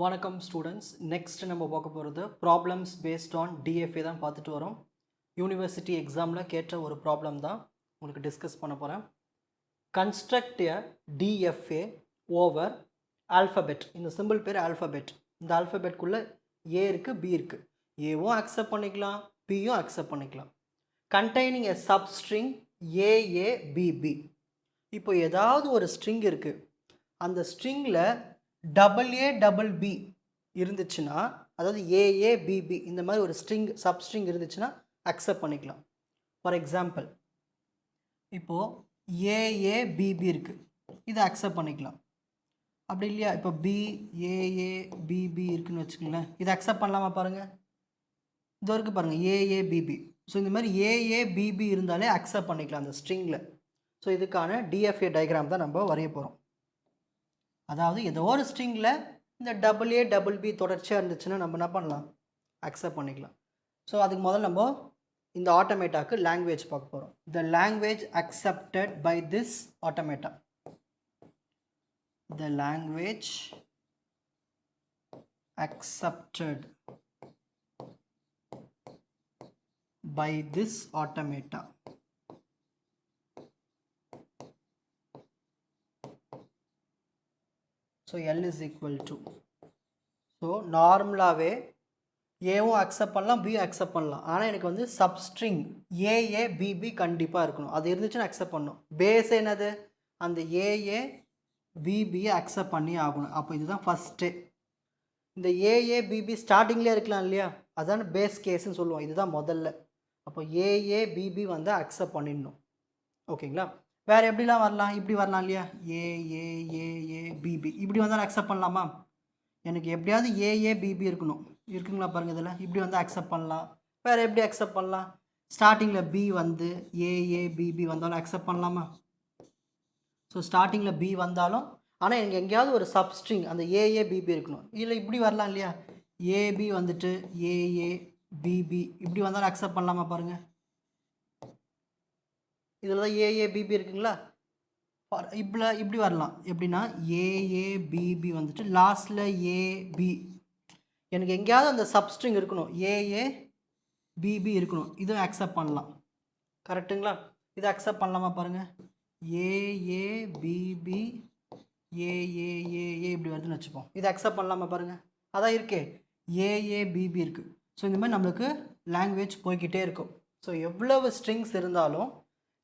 வணக்கம் students. Next நம்ம பார்க்க போகிறது ப்ராப்ளம்ஸ் பேஸ்ட் ஆன் டிஎஃப்ஏ தான் பார்த்துட்டு வரோம். யூனிவர்சிட்டி எக்ஸாமில் கேட்ட ஒரு ப்ராப்ளம் தான் உங்களுக்கு டிஸ்கஸ் பண்ண போகிறேன். கன்ஸ்ட்ரக்ட் எ டிஎஃப்ஏ ஓவர் ஆல்ஃபபெட். இந்த சிம்பிள் பேர் ஆல்ஃபபெட். இந்த ஆல்ஃபபெட்குள்ளே ஏ இருக்குது, பி இருக்குது. ஏவும் அக்செப்ட் பண்ணிக்கலாம், பியும் அக்செப்ட் பண்ணிக்கலாம். கண்டெய்னிங் எ சப்ஸ்ட்ரிங் ஏஏபிபி. இப்போ ஏதாவது ஒரு ஸ்ட்ரிங் இருக்குது, அந்த ஸ்ட்ரிங்கில் AA இருந்துச்சுன்னா, அதாவது AABB இந்த மாதிரி ஒரு ஸ்ட்ரிங் சப்ஸ்ட்ரிங் இருந்துச்சுன்னா அக்செப்ட் பண்ணிக்கலாம். ஃபார் எக்ஸாம்பிள் இப்போது AABB இருக்குது, இதை அக்செப்ட் பண்ணிக்கலாம். அப்படி இல்லையா, இப்போ BAABB இருக்குன்னு வச்சுக்கோங்களேன், இதை அக்செப்ட் பண்ணலாமா பாருங்கள். இது வரைக்கும் பாருங்கள் AABB. ஸோ இந்த மாதிரி AABB இருந்தாலே அக்செப்ட் பண்ணிக்கலாம் அந்த ஸ்ட்ரிங்கில். ஸோ இதுக்கான டிஎஃப்ஏ டயக்ராம் தான் நம்ம வரைய போகிறோம். அதாவது ஏதோ ஒரு ஸ்ட்ரிங்கில் இந்த AA தொடர்ச்சியாக இருந்துச்சுன்னா நம்ம என்ன பண்ணலாம், அக்செப்ட் பண்ணிக்கலாம். ஸோ அதுக்கு முதல்ல நம்ம இந்த ஆட்டோமேட்டாக்கு லாங்குவேஜ் பார்க்க போகிறோம். The language accepted by this automata. The language accepted by this automata. So L is equal to, so நார்மலாகவே ஏவும் அக்செப்ட் பண்ணலாம், பியும் அக்செப்ட் பண்ணலாம். ஆனால் எனக்கு வந்து சப்ஸ்ட்ரிங் AABB கண்டிப்பாக இருக்கணும். அது இருந்துச்சுன்னா அக்செப்ட் பண்ணணும். பேஸ் என்னது, அந்த AABBயை அக்செப்ட் பண்ணி ஆகணும். அப்போ இதுதான் ஃபஸ்ட்டு. இந்த AABB ஸ்டார்டிங்லேயே இருக்கலாம் இல்லையா, அதான் பேஸ் கேஸ்ன்னு சொல்லுவோம். இதுதான் முதல்ல. அப்போ AABB வந்து அக்செப்ட் பண்ணிடணும். ஓகேங்களா. வேறு எப்படிலாம் வரலாம், இப்படி வரலாம் இல்லையா, AABB இப்படி வந்தால் அக்செப்ட் பண்ணலாமா. எனக்கு எப்படியாவது AABB இருக்குங்களா பாருங்கள். இதில் இப்படி வந்து அக்செப்ட் பண்ணலாம். வேறு எப்படி அக்செப்ட் பண்ணலாம், ஸ்டார்டிங்கில் B வந்து AABB வந்தாலும் அக்செப்ட் பண்ணலாமா. ஸோ ஸ்டார்டிங்கில் B வந்தாலும், ஆனால் எனக்கு எங்கேயாவது ஒரு சப்ஸ்ட்ரிங் அந்த AABB இருக்கணும். இல்லை இப்படி வரலாம் இல்லையா, AB வந்துட்டு AABB இப்படி வந்தாலும் அக்செப்ட் பண்ணலாமா பாருங்கள். இதில் தான் AABB இருக்குங்களா. இப்படி வரலாம். எப்படின்னா AABB வந்துட்டு லாஸ்ட்டில் AB, எனக்கு எங்கேயாவது அந்த சப்ஸ்ட்ரிங் இருக்கணும், AABB இருக்கணும். இதுவும் அக்செப்ட் பண்ணலாம். கரெக்டுங்களா. இதை அக்செப்ட் பண்ணலாமா பாருங்கள். AABB AAAA இப்படி வருதுன்னு வச்சுப்போம். இதை அக்செப்ட் பண்ணலாமா பாருங்கள். அதான் இருக்கே, AABB இருக்குது. ஸோ இந்த மாதிரி நம்மளுக்கு லாங்குவேஜ் போய்கிட்டே இருக்கும். ஸோ எவ்வளவு ஸ்ட்ரிங்ஸ் இருந்தாலும்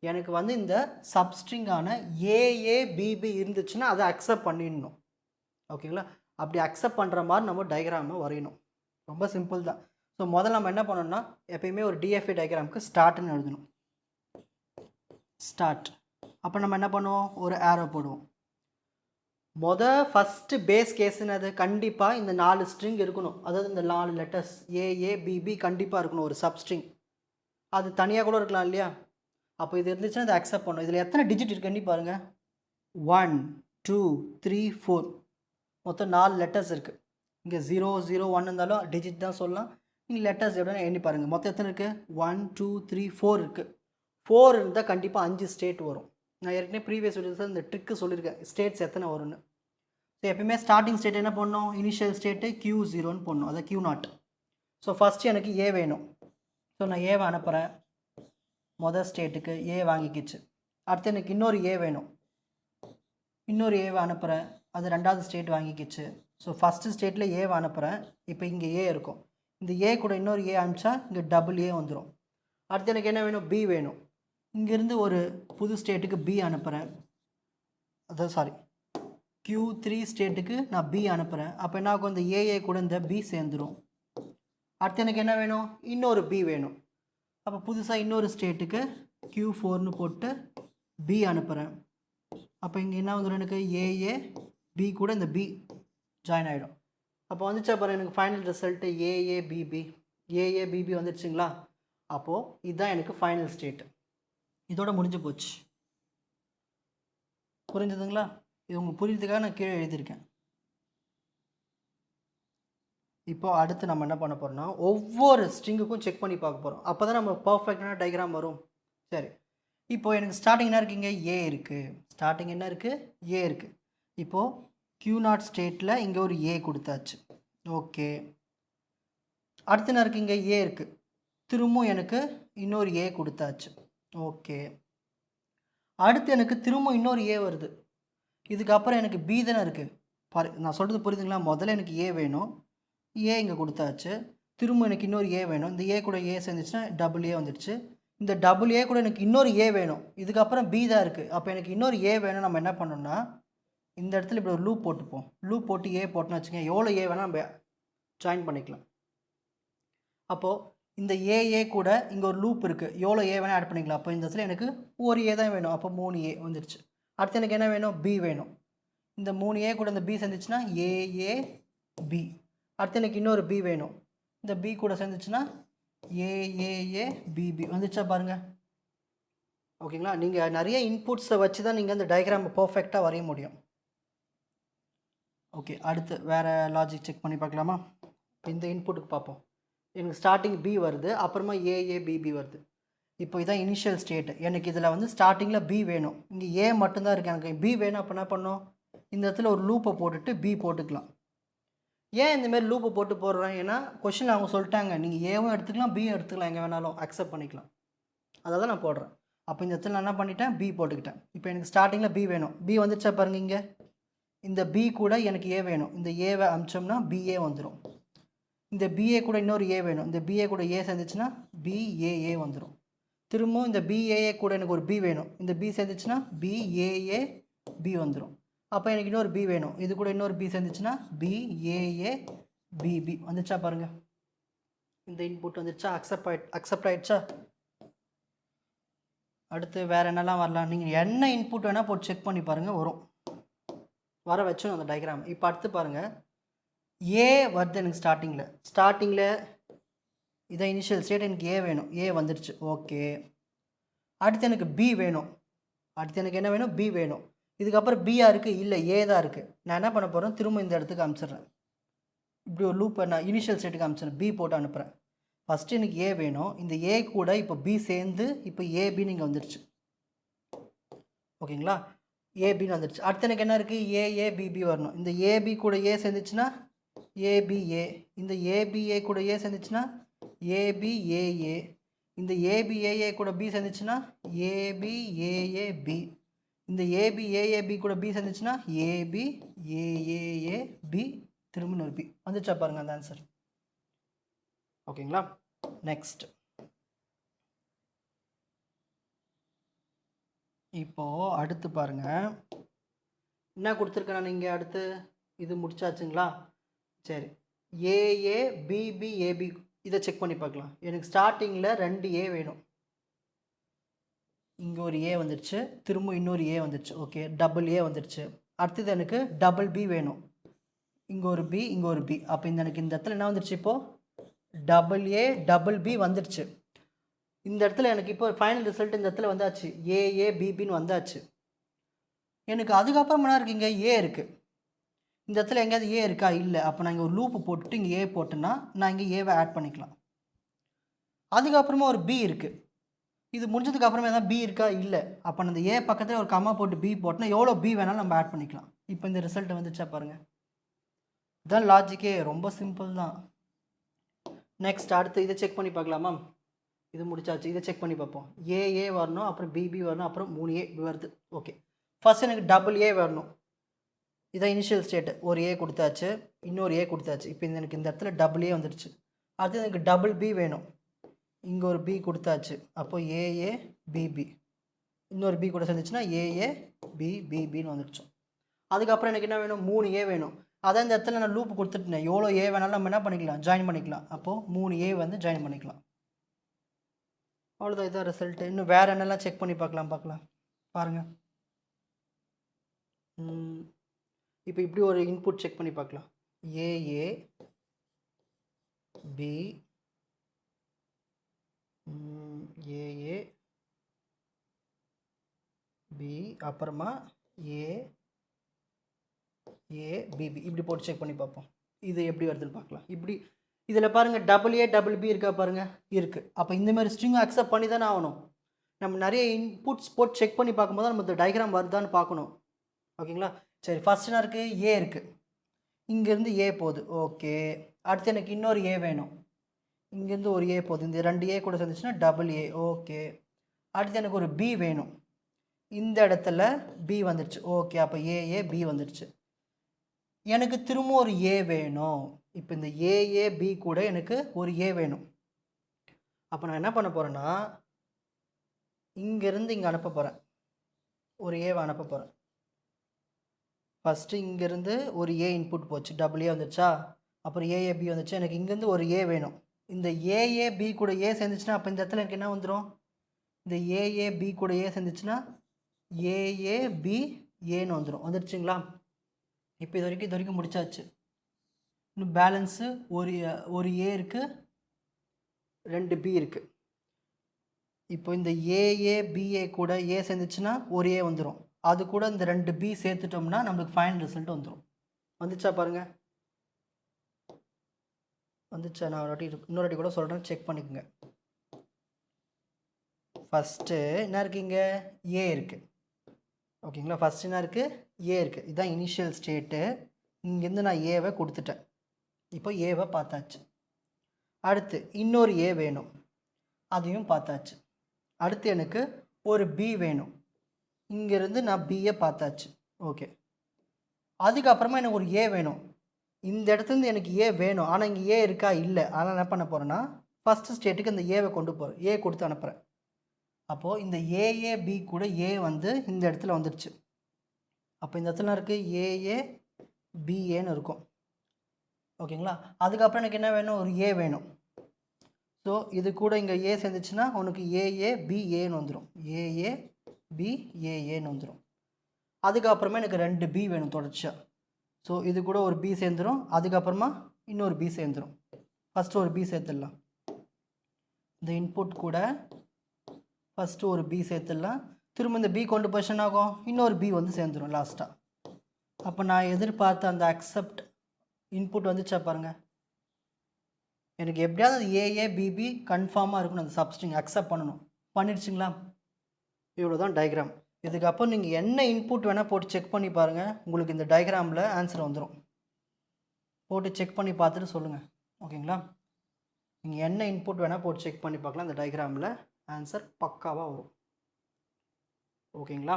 எனக்கு வந்து இந்த சப்ஸ்ட்ரிங்கான AABB இருந்துச்சுன்னா அதை அக்செப்ட் பண்ணிடணும். ஓகேங்களா. அப்படி அக்செப்ட் பண்ணுற மாதிரி நம்ம டயக்ராமை வரையணும். ரொம்ப சிம்பிள் தான். ஸோ முதல்ல நம்ம என்ன பண்ணணும்னா, எப்பயுமே ஒரு டிஎஃப்ஏ டயக்ராமுக்கு ஸ்டார்ட்னு எழுதணும். ஸ்டார்ட். அப்போ நம்ம என்ன பண்ணுவோம், ஒரு ஆரோ போடுவோம். ஃபஸ்ட்டு பேஸ் கேஸ்ன்னு அது கண்டிப்பாக இந்த 4 ஸ்ட்ரிங் இருக்கணும். அதாவது இந்த 4 லெட்டர்ஸ் AABB கண்டிப்பாக இருக்கணும் ஒரு சப்ஸ்ட்ரிங். அது தனியாக கூட இருக்கலாம் இல்லையா. அப்போ இது இருந்துச்சுன்னா அதை அக்செப்ட் பண்ணணும். இதில் எத்தனை டிஜிட் இருக்குன்னு பாருங்கள். 1 2 3 4 மொத்தம் 4 லெட்டர்ஸ் இருக்குது. இங்கே 0 0 1 இருந்தாலும் டிஜிட் தான் சொல்லலாம். நீங்கள் லெட்டர்ஸ் எப்படின்னா எண்ணி பாருங்கள். மொத்தம் எத்தனை இருக்குது, 1 2 3 4 இருக்குது. 4 இருந்தால் கண்டிப்பாக 5 ஸ்டேட் வரும். நான் ஏற்கனவே ப்ரீவியஸ் வீடியோஸில் இந்த ட்ரிக்கு சொல்லியிருக்கேன், ஸ்டேட்ஸ் எத்தனை வரும்னு. ஸோ எப்பயுமே ஸ்டார்டிங் ஸ்டேட் என்ன பண்ணணும், இனிஷியல் ஸ்டேட்டு Q0 போடணும், அதை Q0. ஸோ ஃபஸ்ட்டு எனக்கு A வேணும். ஸோ நான் ஏவை அனுப்புகிறேன். மொதல் ஸ்டேட்டுக்கு A வாங்கிக்கிச்சு. அடுத்து எனக்கு இன்னொரு A வேணும். இன்னொரு ஏவை அனுப்புகிறேன், அது ரெண்டாவது ஸ்டேட் வாங்கிக்கிச்சு. ஸோ ஃபஸ்ட்டு ஸ்டேட்டில் ஏவை அனுப்புகிறேன். இப்போ இங்கே A இருக்கும். இந்த A கூட இன்னொரு A அனுப்பிச்சா இங்கே AA வந்துடும். அடுத்து எனக்கு என்ன வேணும், B வேணும். இங்கேருந்து ஒரு புது ஸ்டேட்டுக்கு B அனுப்புகிறேன். அதாவது Q3 ஸ்டேட்டுக்கு நான் B அனுப்புகிறேன். அப்போ என்ன ஆகும், இந்த AA கூட இந்த B சேர்ந்துடும். அடுத்து எனக்கு என்ன வேணும், இன்னொரு B வேணும். அப்போ புதுசாக இன்னொரு ஸ்டேட்டுக்கு Q4ன்னு போட்டு B அனுப்புகிறேன். அப்போ இங்கே என்ன வந்துடும், எனக்கு AAB கூட இந்த B ஜாயின் ஆகிடும். அப்போ வந்துச்சு அப்புறம் எனக்கு ஃபைனல் ரிசல்ட்டு AABB வந்துடுச்சுங்களா. அப்போது இதுதான் எனக்கு ஃபைனல் ஸ்டேட்டு. இதோட முடிஞ்சு போச்சு. புரிஞ்சுதுங்களா. இது உங்களுக்கு புரியுறதுக்காக நான் கீழே எழுதியிருக்கேன். இப்போ அடுத்து நம்ம என்ன பண்ண போகிறோம்னா, ஒவ்வொரு ஸ்ட்ரிங்குக்கும் செக் பண்ணி பார்க்க போகிறோம். அப்போ தான் நம்ம பர்ஃபெக்டான டயக்ராம் வரும். சரி, இப்போ எனக்கு ஸ்டார்டிங் என்ன இருக்குங்க, A இருக்குது. ஸ்டார்டிங் என்ன இருக்குது, A இருக்குது. இப்போது Q0 ஸ்டேட்டில் இங்கே ஒரு ஏ கொடுத்தாச்சு. ஓகே, அடுத்து என்ன இருக்குது? இங்கே ஏ இருக்குது. திரும்பவும் எனக்கு இன்னொரு ஏ கொடுத்தாச்சு. ஓகே, அடுத்து எனக்கு திரும்ப இன்னொரு ஏ வருது. இதுக்கப்புறம் எனக்கு பி தானே இருக்குது. நான் சொல்கிறது புரியுதுங்களா? முதல்ல எனக்கு ஏ வேணும், ஏ இங்கே கொடுத்தாச்சு. திரும்ப எனக்கு இன்னொரு ஏ வேணும். இந்த ஏ கூட ஏ சேர்ந்துச்சுன்னா டபுள் ஏ வந்துடுச்சு. இந்த டபுள் ஏ கூட எனக்கு இன்னொரு ஏ வேணும். இதுக்கப்புறம் பி தான் இருக்குது. அப்போ எனக்கு இன்னொரு ஏ வேணும். நம்ம என்ன பண்ணோம்னா இந்த இடத்துல இப்படி ஒரு லூப் போட்டுப்போம். லூப் போட்டு ஏ போட்டோன்னு வச்சுக்கோங்க, எவ்வளோ ஏ வேணால் நம்ம ஜாயின் பண்ணிக்கலாம். அப்போது இந்த ஏ கூட இங்கே ஒரு லூப் இருக்குது, எவ்வளோ ஏ வேணால் ஆட் பண்ணிக்கலாம். அப்போ இந்த இடத்துல எனக்கு ஒரு ஏ தான் வேணும். அப்போ 3 ஏ வந்துடுச்சு. அடுத்து எனக்கு என்ன வேணும்? பி வேணும். இந்த 3 ஏ கூட இந்த பி சேர்ந்துச்சுன்னா ஏஏ பி. அடுத்து எனக்கு இன்னொரு பி வேணும். இந்த பி கூட சேர்ந்துச்சுன்னா ஏஏஏ பிபி வந்துச்சா பாருங்கள். ஓகேங்களா? நீங்கள் நிறைய இன்புட்ஸை வச்சு தான் நீங்கள் அந்த டயக்ராமை பர்ஃபெக்டாக வரைய முடியும். ஓகே, அடுத்து வேறு லாஜிக் செக் பண்ணி பார்க்கலாமா? இந்த இன்புட்டுக்கு பார்ப்போம். எனக்கு ஸ்டார்டிங் பி வருது, அப்புறமா ஏஏபிபி வருது. இப்போ இதான் இனிஷியல் ஸ்டேட்டு. எனக்கு இதில் வந்து ஸ்டார்டிங்கில் பி வேணும். இங்கே ஏ மட்டும்தான் இருக்குது, எனக்கு பி வேணும். அப்போ என்ன பண்ணோம்? இந்த இடத்துல ஒரு லூப்பை போட்டுட்டு பி போட்டுக்கலாம். ஏன் இந்தமாரி லூப்பை போட்டு போடுறேன்? ஏன்னா கொஷினில் அவங்க சொல்லிட்டாங்க, நீங்கள் ஏவும் எடுத்துக்கலாம், பியும் எடுத்துக்கலாம், எங்கே வேணாலும் அக்செப்ட் பண்ணிக்கலாம். அதை தான் நான் போடுறேன். அப்போ இந்த இடத்துல நான் என்ன பண்ணிட்டேன்? பி போட்டுக்கிட்டேன். இப்போ எனக்கு ஸ்டார்டிங்கில் பி வேணும். பி வந்துச்சா பாருங்க. இங்கே இந்த பி கூட எனக்கு ஏ வேணும். இந்த ஏவை அமிச்சோம்னா பிஏ வந்துடும். இந்த பிஏ கூட இன்னொரு ஏ வேணும். இந்த பிஏ கூட ஏ சேர்ந்துச்சுன்னா பிஏஏ வந்துடும். திரும்பவும் இந்த பிஏஏ கூட எனக்கு ஒரு பி வேணும். இந்த பி சேர்ந்துச்சுன்னா பிஏஏ பி வந்துடும். அப்போ எனக்கு இன்னொரு பி வேணும். இது கூட இன்னொரு பி சேர்ந்துச்சுன்னா பிஏஏ பிபி வந்துச்சா பாருங்கள். இந்த இன்புட் வந்துச்சா? அக்செப்ட் ஆகிடுச்சா? அடுத்து வேறு என்னெல்லாம் வரலாம்? நீங்கள் என்ன இன்புட் வேணால் போட்டு செக் பண்ணி பாருங்கள், வரும். வர வச்சோம் அந்த டயக்ராம். இப்போ அடுத்து பாருங்கள், ஏ வருது எனக்கு ஸ்டார்டிங்கில் இதான் இனிஷியல் ஸ்டேட். எனக்கு ஏ வேணும், ஏ வந்துடுச்சு. ஓகே, அடுத்து எனக்கு பி வேணும். அடுத்து எனக்கு என்ன வேணும்? பி வேணும். இதுக்கப்புறம் பியா இருக்குது? இல்லை, ஏ தான் இருக்குது. நான் என்ன பண்ண போகிறேன்? திரும்ப இந்த இடத்துக்கு அனுப்பிச்சிட்றேன். இப்படி ஒரு லூப்பை நான் இனிஷியல் ஸ்டேட்டுக்கு அனுப்பிச்சிடுறேன், பி போட்டு அனுப்புகிறேன். ஃபஸ்ட்டு எனக்கு ஏ வேணும். இந்த ஏ கூட இப்போ பி சேர்ந்து இப்போ ஏபின்னு இங்கே வந்துடுச்சு. ஓகேங்களா? ஏபின்னு வந்துடுச்சு. அடுத்து எனக்கு என்ன இருக்குது? ஏஏபிபி வரணும். இந்த ஏபி கூட ஏ சேர்ந்துச்சுன்னா ஏபிஏ. இந்த ஏபிஏ கூட ஏ சேர்ந்துச்சுன்னா ஏபிஏஏ. இந்த ஏபிஏஏ கூட பி சேர்ந்துச்சுன்னா ஏபிஏஏபி. இந்த ஏபிஏஏபி கூட பி சேர்ந்துச்சுன்னா ஏபிஏஏஏபி. திரும்ப ஒரு பி வந்துச்சா பாருங்கள் அந்த ஆன்சர். ஓகேங்களா? நெக்ஸ்ட், இப்போது அடுத்து பாருங்கள் என்ன கொடுத்துருக்கேன் நான் இங்கே. அடுத்து இது முடிச்சாச்சுங்களா? சரி, ஏஏ பிபி ஏபி இதை செக் பண்ணி பார்க்கலாம். எனக்கு ஸ்டார்டிங்கில் 2 ஏ வேணும். இங்கே ஒரு ஏ வந்துடுச்சு, திரும்ப இன்னொரு ஏ வந்துடுச்சு. ஓகே, டபுள் ஏ வந்துடுச்சு. அடுத்தது எனக்கு டபுள் பி வேணும். இங்கே ஒரு பி, இங்கே ஒரு பி. அப்போ எனக்கு இந்த இடத்துல என்ன வந்துடுச்சு? இப்போது டபுள் ஏ டபுள் பி வந்துடுச்சு. இந்த இடத்துல எனக்கு இப்போ ஃபைனல் ரிசல்ட் இந்த இடத்துல வந்தாச்சு, ஏஏபிபின்னு வந்தாச்சு. எனக்கு அதுக்கப்புறம் என்ன இருக்குது? இங்கே ஏ இருக்குது. இந்த இடத்துல எங்கேயாவது ஏ இருக்கா? இல்லை. அப்போ நான் இங்கே ஒரு லூப்பு போட்டுட்டு இங்கே ஏ போட்டேன்னா நான் இங்கே ஏவை ஆட் பண்ணிக்கலாம். அதுக்கப்புறமா ஒரு பி இருக்குது. இது முடிஞ்சதுக்கு அப்புறமா எதாவது பி இருக்கா? இல்லை. அப்போ அந்த ஏ பக்கத்தில் ஒரு கம்மா போட்டு பி போட்டோன்னா எவ்வளோ பி வேணாலும் நம்ம ஆட் பண்ணிக்கலாம். இப்போ இந்த ரிசல்ட் வந்துச்சா பாருங்கள். இதுதான் லாஜிக்கே, ரொம்ப சிம்பிள் தான். நெக்ஸ்ட், அடுத்து இதை செக் பண்ணி பார்க்கலாமா? இது முடிச்சாச்சு. இதை செக் பண்ணி பார்ப்போம். ஏஏ வரணும், அப்புறம் பிபி வரணும், அப்புறம் 3 ஏ வருது. ஓகே, ஃபஸ்ட் எனக்கு டபுள் ஏ வரணும். இதான் இனிஷியல் ஸ்டேட்டு. ஒரு ஏ கொடுத்தாச்சு, இன்னொரு ஏ கொடுத்தாச்சு. இப்போ எனக்கு இந்த இடத்துல டபுள் ஏ வந்துடுச்சு. அடுத்து எனக்கு டபுள் பி வேணும். இங்கே ஒரு பி கொடுத்தாச்சு. அப்போது ஏஏ பிபி. இன்னொரு பி கூட சேர்ந்துச்சுன்னா ஏஏ பிபின்னு வந்துடுச்சோம். அதுக்கப்புறம் எனக்கு என்ன வேணும்? 3 ஏ வேணும். அதான் இந்த இடத்துல நான் லூப் கொடுத்துட்டேன். எவ்வளோ ஏ வேணாலும் நம்ம என்ன பண்ணிக்கலாம்? ஜாயின் பண்ணிக்கலாம். அப்போது 3 ஏ வந்து ஜாயின் பண்ணிக்கலாம். அவ்வளோதான், இதுதான் ரிசல்ட்டு. இன்னும் வேறு என்னெல்லாம் செக் பண்ணி பார்க்கலாம் பாருங்கள். இப்போ இப்படி ஒரு இன்புட் செக் பண்ணி பார்க்கலாம். ஏஏ பி ஏஏ பி அப்புறமா ஏபிபி இப்படி போட்டு செக் பண்ணி பார்ப்போம். இது எப்படி வருதுன்னு பார்க்கலாம். இப்படி இதில் பாருங்கள், டபுள் ஏ டபுள் பி இருக்கா பாருங்கள், இருக்குது. அப்போ இந்தமாதிரி ஸ்ட்ரிங் அக்செப்ட் பண்ணி தானே ஆகணும். நம்ம நிறைய இன்புட்ஸ் போட்டு செக் பண்ணி பார்க்கும்போது நம்ம இந்த டயக்ராம் வருதான்னு பார்க்கணும். ஓகேங்களா? சரி ஃபர்ஸ்ட் என்ன இருக்குது ஏ இருக்குது, இங்கேருந்து ஏ போகுது. ஓகே, அடுத்து எனக்கு இன்னொரு ஏ வேணும். இங்கேருந்து ஒரு ஏ போகுது, இந்த 2 ஏ கூட சேர்ந்துச்சுன்னா டபுள் ஏ. ஓகே, அடுத்து எனக்கு ஒரு பி வேணும். இந்த இடத்துல பி வந்துடுச்சு. ஓகே, அப்போ ஏஏ பி வந்துடுச்சு. எனக்கு திரும்ப ஒரு ஏ வேணும். இப்போ இந்த ஏஏ பி கூட எனக்கு ஒரு ஏ வேணும். அப்போ நான் என்ன பண்ண போகிறேன்னா, இங்கேருந்து இங்கே அனுப்ப போகிறேன், ஒரு ஏவை அனுப்ப போகிறேன். ஃபஸ்ட்டு இங்கேருந்து ஒரு ஏ இன்புட் போச்சு, டபுள் ஏ வந்துச்சா, அப்புறம் ஏஏ பி வந்துச்சு. எனக்கு இங்கேருந்து ஒரு ஏ வேணும். இந்த ஏஏ பி கூட ஏ சேர்ந்துச்சுன்னா அப்போ இந்த இடத்துல எனக்கு என்ன வந்துடும், இந்த ஏஏ பி கூட ஏ சேர்ந்துச்சுன்னா ஏஏ பி ஏன்னு வந்துடும். வந்துடுச்சுங்களா? இப்போ இது வரைக்கும் முடிச்சாச்சு. இன்னும் பேலன்ஸு ஒரு ஏ இருக்குது, 2 பி இருக்குது. இப்போ இந்த ஏஏ பிஏ கூட ஏ சேர்ந்துச்சுன்னா ஒரு ஏ வந்துடும். அது கூட இந்த 2 பி சேர்த்துட்டோம்னா நம்மளுக்கு ஃபைனல் ரிசல்ட் வந்துடும். வந்துச்சா பாருங்கள், வந்துச்சா? நான் இன்னொரு வாட்டி கூட சொல்கிறேன், செக் பண்ணிக்கோங்க. ஃபஸ்ட்டு என்ன இருக்குங்க, ஏ இருக்குது. ஓகேங்களா, ஃபஸ்ட்டு என்ன இருக்குது, ஏ இருக்குது. இதுதான் இனிஷியல் ஸ்டேட்டு. இங்கேருந்து நான் ஏவை கொடுத்துட்டேன். இப்போ ஏவை பார்த்தாச்சு. அடுத்து இன்னொரு ஏ வேணும், அதையும் பார்த்தாச்சு. அடுத்து எனக்கு ஒரு பி வேணும், இங்கேருந்து நான் பியை பார்த்தாச்சு. ஓகே, அதுக்கப்புறமா எனக்கு ஒரு ஏ வேணும். இந்த இடத்துலேருந்து எனக்கு ஏ வேணும், ஆனால் இங்கே ஏ இருக்கா இல்லை. அதனால் என்ன பண்ண போகிறேன்னா ஃபஸ்ட்டு ஸ்டேட்டுக்கு இந்த ஏவை கொண்டு போகிறேன், ஏ கொடுத்து அனுப்புகிறேன். அப்போது இந்த ஏஏ பி கூட ஏ வந்து இந்த இடத்துல வந்துடுச்சு. அப்போ இந்த இடத்துல இருக்குது ஏஏ பிஏன்னு இருக்கும். ஓகேங்களா, அதுக்கப்புறம் எனக்கு என்ன வேணும், ஒரு ஏ வேணும். ஸோ இது கூட இங்கே ஏ சேர்ந்துச்சுன்னா உனக்கு ஏஏ பிஏன்னு வந்துடும், ஏஏ பிஏஏன்னு வந்துடும். அதுக்கப்புறமா எனக்கு 2 பி வேணும் தொடர்ச்சியாக. ஸோ இது கூட ஒரு பி சேர்ந்துடும், அதுக்கப்புறமா இன்னொரு பி சேர்ந்துடும். ஃபஸ்ட்டு ஒரு பி சேர்த்துடலாம், இந்த இன்புட் கூட ஃபஸ்ட்டு ஒரு பி சேர்த்துடலாம். திரும்ப இந்த பி கொண்டு போச்சுன்னா ஆகும், இன்னொரு பி வந்து சேர்ந்துடும் லாஸ்ட்டாக. அப்போ நான் எதிர்பார்த்த அந்த அக்செப்ட் இன்புட் வந்துச்சா பாருங்கள். எனக்கு எப்படியாவது அது ஏஏ பிபி கன்ஃபார்மாக இருக்கணும், அந்த சப்ஸ்ட்ரிங் அக்செப்ட் பண்ணணும். பண்ணிடுச்சிங்களா? இவ்வளோ தான் டயக்ராம். இதுக்கப்புறம் நீங்கள் என்ன இன்புட் வேணால் போட்டு செக் பண்ணி பாருங்கள், உங்களுக்கு இந்த டயக்ராமில் ஆன்சர் வந்துடும். போட்டு செக் பண்ணி பார்த்துட்டு சொல்லுங்கள். ஓகேங்களா, நீங்கள் என்ன இன்புட் வேணால் போட்டு செக் பண்ணி பார்க்கலாம், இந்த டயக்ராமில் ஆன்சர் பக்காவாக வரும். ஓகேங்களா,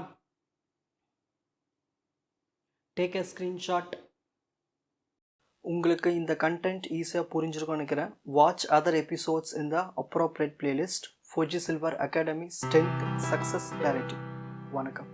டேக் எ ஸ்க்ரீன்ஷாட். உங்களுக்கு இந்த கண்டென்ட் ஈஸியாக புரிஞ்சிருக்கும்னு நினைக்கிறேன். வாட்ச் அதர் எபிசோட்ஸ் இன் த appropriate playlist. Fuji silver academy strength success clarity. வணக்கம்.